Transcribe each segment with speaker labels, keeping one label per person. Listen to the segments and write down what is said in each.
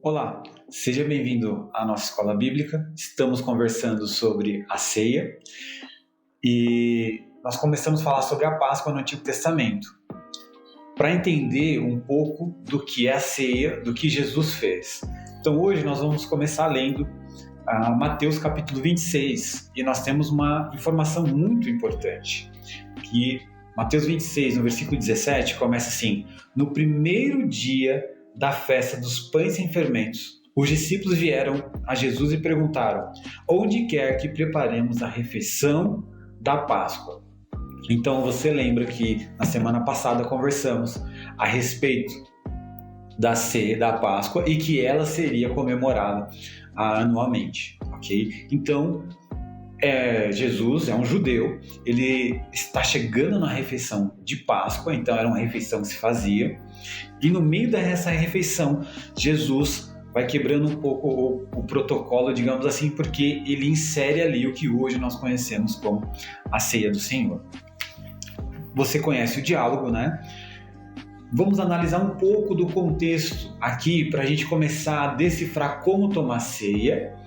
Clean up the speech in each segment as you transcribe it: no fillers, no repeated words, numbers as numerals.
Speaker 1: Olá, seja bem-vindo à nossa escola bíblica. Estamos conversando sobre a ceia e nós começamos a falar sobre a Páscoa no Antigo Testamento. Para entender um pouco do que é a ceia, do que Jesus fez. Então hoje nós vamos começar lendo Mateus capítulo 26 e nós temos uma informação muito importante, que Mateus 26, no versículo 17, começa assim: no primeiro dia da festa dos pães sem fermentos, os discípulos vieram a Jesus e perguntaram: onde quer que preparemos a refeição da Páscoa? Então você lembra que na semana passada conversamos a respeito da ceia da Páscoa e que ela seria comemorada anualmente, ok? Então Jesus é um judeu, ele está chegando na refeição de Páscoa, então era uma refeição que se fazia, e no meio dessa refeição, Jesus vai quebrando um pouco o protocolo, digamos assim, porque ele insere ali o que hoje nós conhecemos como a ceia do Senhor. Você conhece o diálogo, né? Vamos analisar um pouco do contexto aqui para a gente começar a decifrar como tomar ceia,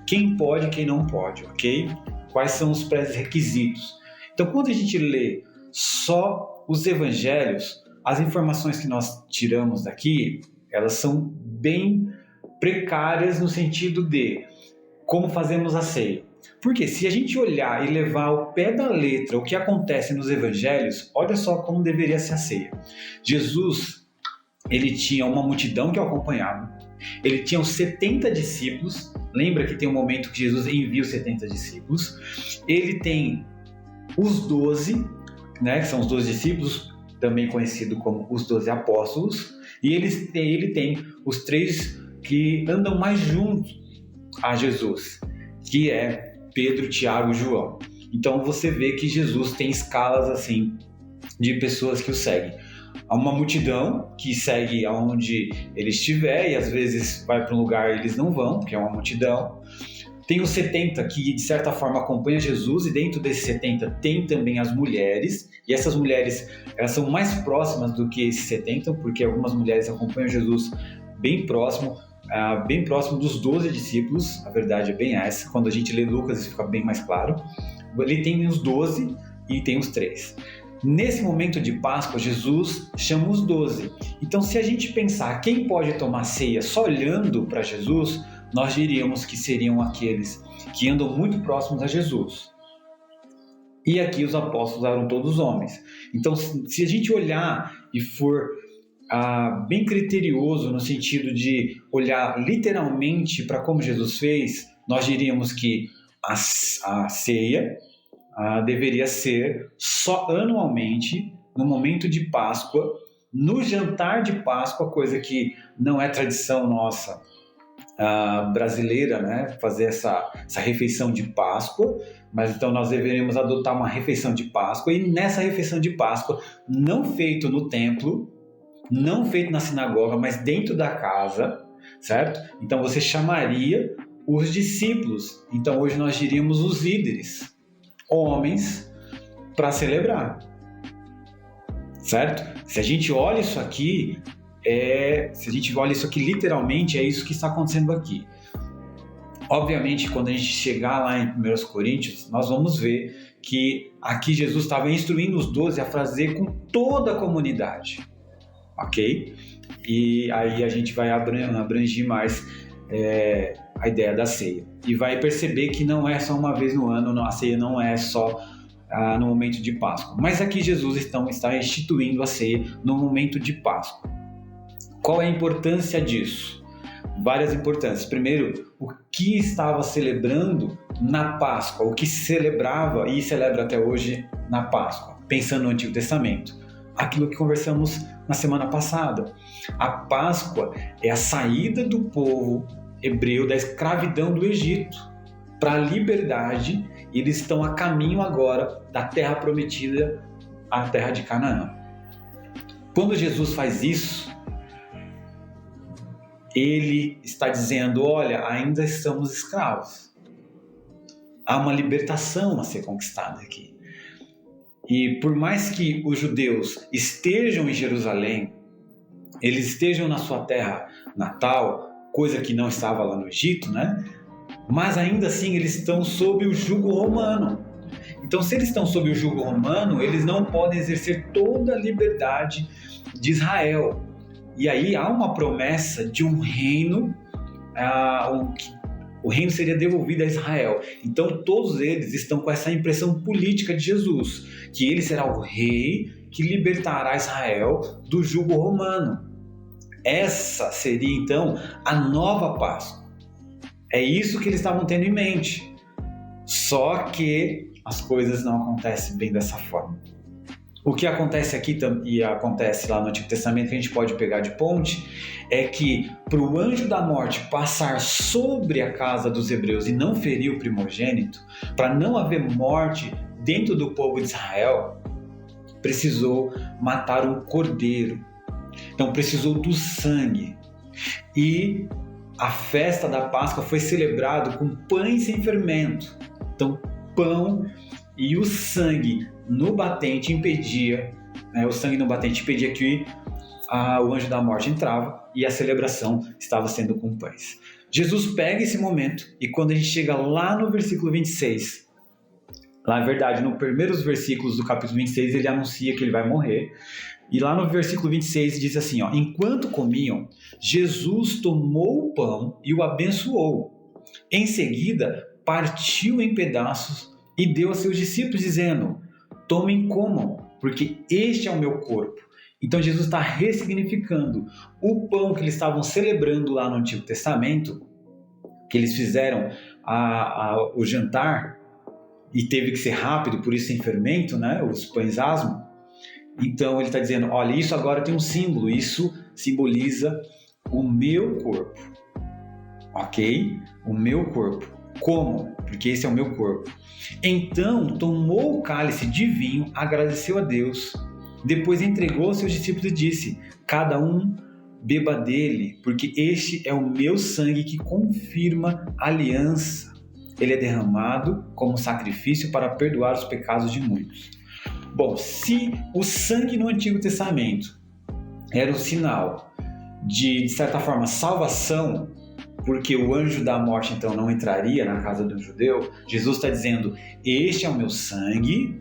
Speaker 1: quem pode e quem não pode, ok? Quais são os pré-requisitos? Então, quando a gente lê só os evangelhos, as informações que nós tiramos daqui, elas são bem precárias no sentido de como fazemos a ceia. Porque se a gente olhar e levar ao pé da letra o que acontece nos evangelhos, olha só como deveria ser a ceia. Jesus, ele tinha uma multidão que o acompanhava, ele tinha os 70 discípulos. Lembra que tem um momento que Jesus envia os 70 discípulos. Ele tem os 12, né, que são os 12 discípulos, também conhecido como os 12 apóstolos. E ele tem os 3 que andam mais juntos a Jesus, que é Pedro, Tiago e João. Então você vê que Jesus tem escalas assim de pessoas que o seguem. Há uma multidão que segue aonde ele estiver e às vezes vai para um lugar e eles não vão, porque é uma multidão. Tem os 70 que de certa forma acompanham Jesus, e dentro desses 70 tem também as mulheres, e essas mulheres elas são mais próximas do que esses 70, porque algumas mulheres acompanham Jesus bem próximo dos 12 discípulos. A verdade é bem essa. Quando a gente lê Lucas isso fica bem mais claro. Ele tem os 12 e tem os 3. Nesse momento de Páscoa, Jesus chama os 12. Então, se a gente pensar quem pode tomar ceia só olhando para Jesus, nós diríamos que seriam aqueles que andam muito próximos a Jesus. E aqui os apóstolos eram todos homens. Então, se a gente olhar e for bem criterioso no sentido de olhar literalmente para como Jesus fez, nós diríamos que a ceia deveria ser só anualmente, no momento de Páscoa, no jantar de Páscoa, coisa que não é tradição nossa brasileira, né? Fazer essa refeição de Páscoa, mas então nós deveríamos adotar uma refeição de Páscoa, e nessa refeição de Páscoa, não feito no templo, não feito na sinagoga, mas dentro da casa, certo? Então você chamaria os discípulos, então hoje nós diríamos os líderes, homens, para celebrar, certo? Se a gente olha isso aqui, literalmente, é isso que está acontecendo aqui. Obviamente, quando a gente chegar lá em 1 Coríntios, nós vamos ver que aqui Jesus estava instruindo os 12 a fazer com toda a comunidade, ok? E aí a gente vai abranger mais a ideia da ceia. E vai perceber que não é só uma vez no ano, a ceia não é só no momento de Páscoa. Mas aqui Jesus está instituindo a ceia no momento de Páscoa. Qual é a importância disso? Várias importâncias. Primeiro, o que estava celebrando na Páscoa, o que se celebrava e celebra até hoje na Páscoa, pensando no Antigo Testamento. Aquilo que conversamos na semana passada. A Páscoa é a saída do povo hebreu da escravidão do Egito para a liberdade. Eles estão a caminho agora da terra prometida, a terra de Canaã. Quando Jesus faz isso, ele está dizendo: olha, ainda estamos escravos. Há uma libertação a ser conquistada aqui. E por mais que os judeus estejam em Jerusalém, eles estejam na sua terra natal, coisa que não estava lá no Egito, né? Mas ainda assim eles estão sob o jugo romano. Então, se eles estão sob o jugo romano, eles não podem exercer toda a liberdade de Israel. E aí há uma promessa de um reino, o reino seria devolvido a Israel. Então, todos eles estão com essa impressão política de Jesus, que ele será o rei que libertará Israel do jugo romano. Essa seria, então, a nova Páscoa. É isso que eles estavam tendo em mente. Só que as coisas não acontecem bem dessa forma. O que acontece aqui e acontece lá no Antigo Testamento, que a gente pode pegar de ponte, é que para o anjo da morte passar sobre a casa dos hebreus e não ferir o primogênito, para não haver morte dentro do povo de Israel, precisou matar um cordeiro. Então precisou do sangue. E a festa da Páscoa foi celebrada com pães sem fermento. Então, pão e o sangue no batente impedia, o sangue no batente impedia que o anjo da morte entrava e a celebração estava sendo com pães. Jesus pega esse momento e quando a gente chega lá no versículo 26, lá, na verdade, nos primeiros versículos do capítulo 26, ele anuncia que ele vai morrer. E lá no versículo 26 diz assim, enquanto comiam, Jesus tomou o pão e o abençoou. Em seguida, partiu em pedaços e deu a seus discípulos, dizendo, tomem e comam, porque este é o meu corpo. Então Jesus está ressignificando o pão que eles estavam celebrando lá no Antigo Testamento, que eles fizeram o jantar, e teve que ser rápido, por isso sem fermento, né? Os pães asmo. Então ele está dizendo, olha, isso agora tem um símbolo, isso simboliza o meu corpo, ok? O meu corpo. Como? Porque esse é o meu corpo. Então tomou o cálice de vinho, agradeceu a Deus, depois entregou aos seus discípulos e disse, cada um beba dele, porque este é o meu sangue que confirma a aliança. Ele é derramado como sacrifício para perdoar os pecados de muitos. Bom, se o sangue no Antigo Testamento era um sinal de certa forma, salvação, porque o anjo da morte então não entraria na casa do judeu, Jesus está dizendo, este é o meu sangue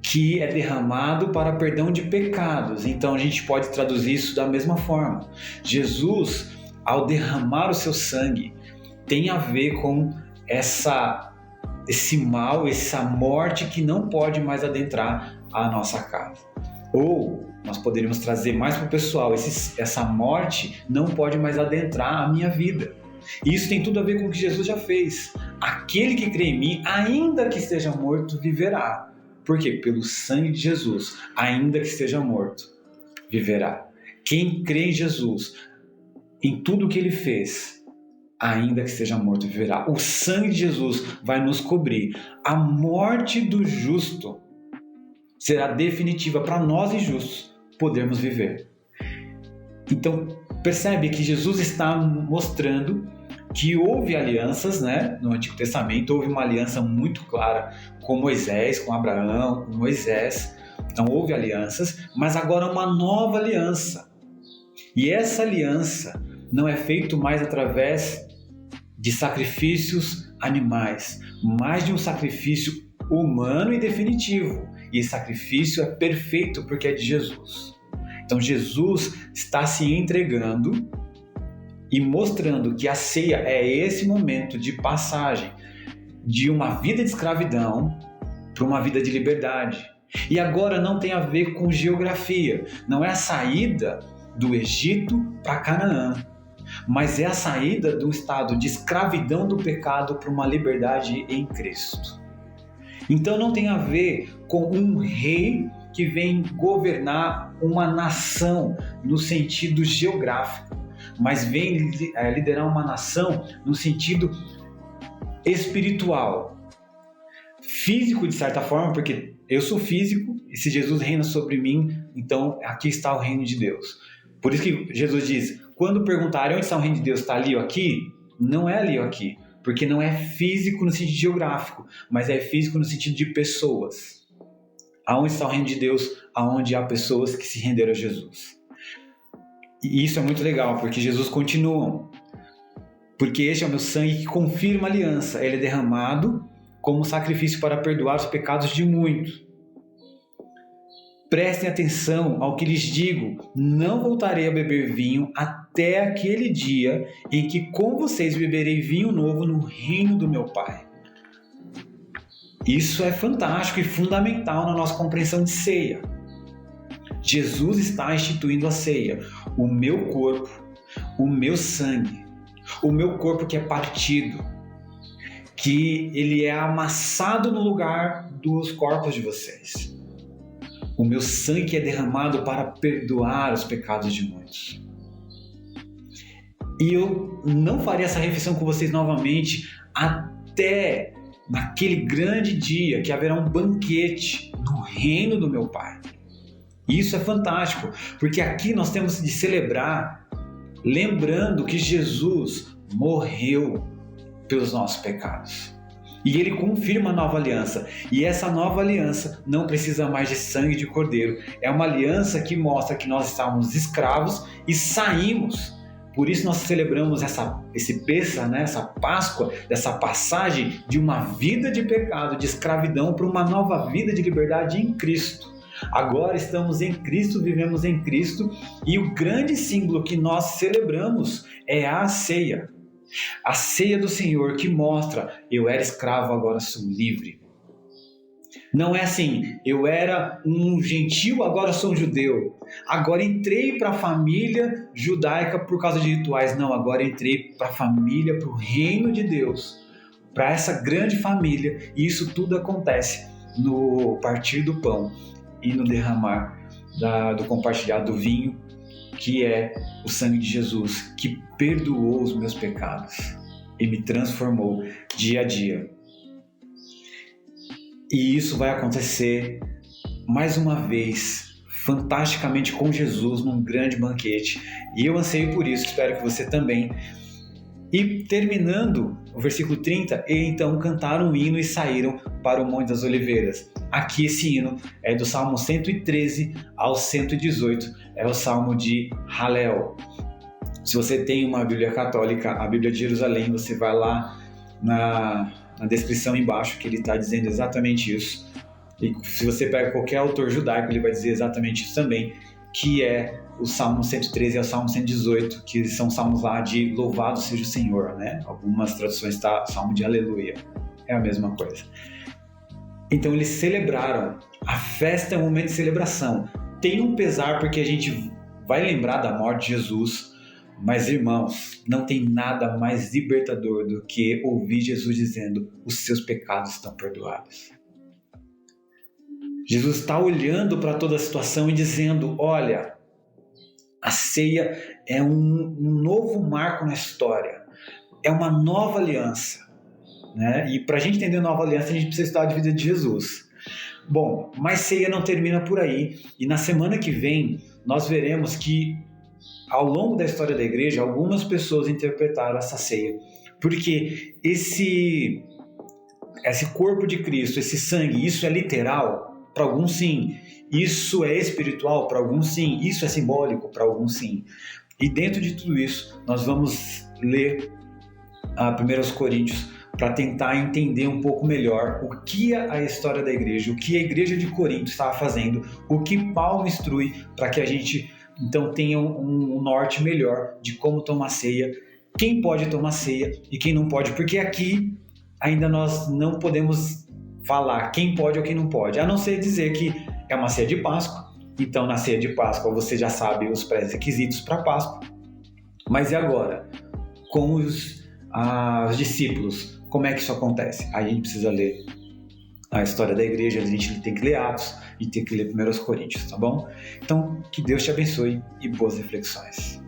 Speaker 1: que é derramado para perdão de pecados. Então a gente pode traduzir isso da mesma forma. Jesus, ao derramar o seu sangue, tem a ver com esse mal, essa morte que não pode mais adentrar a nossa casa. Ou nós poderíamos trazer mais para o pessoal, essa morte não pode mais adentrar a minha vida. E isso tem tudo a ver com o que Jesus já fez. Aquele que crê em mim, ainda que esteja morto, viverá. Por quê? Pelo sangue de Jesus, ainda que esteja morto, viverá. Quem crê em Jesus, em tudo o que ele fez, ainda que esteja morto, viverá. O sangue de Jesus vai nos cobrir. A morte do justo será definitiva para nós injustos podermos viver. Então, percebe que Jesus está mostrando que houve alianças, né? No Antigo Testamento houve uma aliança muito clara com Moisés, com Abraão, com Moisés. Então houve alianças, mas agora uma nova aliança. E essa aliança não é feita mais através de sacrifícios animais, mas de um sacrifício humano e definitivo. E esse sacrifício é perfeito porque é de Jesus. Então Jesus está se entregando e mostrando que a ceia é esse momento de passagem de uma vida de escravidão para uma vida de liberdade. E agora não tem a ver com geografia, não é a saída do Egito para Canaã, mas é a saída do estado de escravidão do pecado para uma liberdade em Cristo. Então não tem a ver com um rei que vem governar uma nação no sentido geográfico, mas vem liderar uma nação no sentido espiritual. Físico, de certa forma, porque eu sou físico, e se Jesus reina sobre mim, então aqui está o reino de Deus. Por isso que Jesus diz, quando perguntarem onde está o reino de Deus, está ali ou aqui? Não é ali ou aqui, porque não é físico no sentido geográfico, mas é físico no sentido de pessoas. Aonde está o reino de Deus? Aonde há pessoas que se renderam a Jesus. E isso é muito legal, porque Jesus continua. Porque este é o meu sangue que confirma a aliança. Ele é derramado como sacrifício para perdoar os pecados de muitos. Prestem atenção ao que lhes digo. Não voltarei a beber vinho até aquele dia em que com vocês beberei vinho novo no reino do meu Pai. Isso é fantástico e fundamental na nossa compreensão de ceia. Jesus está instituindo a ceia. O meu corpo, o meu sangue, o meu corpo que é partido, que ele é amassado no lugar dos corpos de vocês. O meu sangue que é derramado para perdoar os pecados de muitos. E eu não farei essa refeição com vocês novamente até naquele grande dia que haverá um banquete no reino do meu Pai. Isso é fantástico, porque aqui nós temos de celebrar lembrando que Jesus morreu pelos nossos pecados. E ele confirma a nova aliança. E essa nova aliança não precisa mais de sangue de cordeiro. É uma aliança que mostra que nós estávamos escravos e saímos. Por isso nós celebramos esse Pêssar, essa Páscoa, dessa passagem de uma vida de pecado, de escravidão, para uma nova vida de liberdade em Cristo. Agora estamos em Cristo, vivemos em Cristo, e o grande símbolo que nós celebramos é a ceia. A ceia do Senhor que mostra: eu era escravo, agora sou livre. Não é assim, eu era um gentil, agora sou um judeu. Agora entrei para a família judaica por causa de rituais. Não, agora entrei para a família, para o reino de Deus, para essa grande família. E isso tudo acontece no partir do pão e no derramar do compartilhar do vinho, que é o sangue de Jesus, que perdoou os meus pecados e me transformou dia a dia. E isso vai acontecer mais uma vez, fantasticamente, com Jesus num grande banquete. E eu anseio por isso, espero que você também. E terminando o versículo 30, e então cantaram um hino e saíram para o Monte das Oliveiras. Aqui esse hino é do Salmo 113 ao 118, é o Salmo de Halel. Se você tem uma Bíblia católica, a Bíblia de Jerusalém, você vai lá na descrição embaixo, que ele está dizendo exatamente isso. E se você pega qualquer autor judaico, ele vai dizer exatamente isso também, que é o Salmo 113 e o Salmo 118, que são salmos lá de louvado seja o Senhor, né? Algumas traduções está Salmo de Aleluia, é a mesma coisa. Então eles celebraram, a festa é um momento de celebração. Tem um pesar porque a gente vai lembrar da morte de Jesus, mas irmãos, não tem nada mais libertador do que ouvir Jesus dizendo: os seus pecados estão perdoados. Jesus está olhando para toda a situação e dizendo: olha, a ceia é um novo marco na história, é uma nova aliança, né? E para a gente entender a nova aliança, a gente precisa estudar a vida de Jesus. Bom, mas ceia não termina por aí, e na semana que vem nós veremos que ao longo da história da igreja, algumas pessoas interpretaram essa ceia, porque esse corpo de Cristo, esse sangue, isso é literal? Para alguns sim. Isso é espiritual? Para alguns sim. Isso é simbólico? Para alguns sim. E dentro de tudo isso, nós vamos ler a 1 Coríntios para tentar entender um pouco melhor o que a história da igreja, o que a igreja de Corinto estava fazendo, o que Paulo instrui para que a gente então tenha um norte melhor de como tomar ceia, quem pode tomar ceia e quem não pode, porque aqui ainda nós não podemos falar quem pode ou quem não pode, a não ser dizer que é uma ceia de Páscoa. Então na ceia de Páscoa você já sabe os pré-requisitos para Páscoa, mas e agora? Com os discípulos, como é que isso acontece? Aí a gente precisa ler a história da igreja, a gente tem que ler Atos e tem que ler 1 Coríntios, tá bom? Então, que Deus te abençoe e boas reflexões.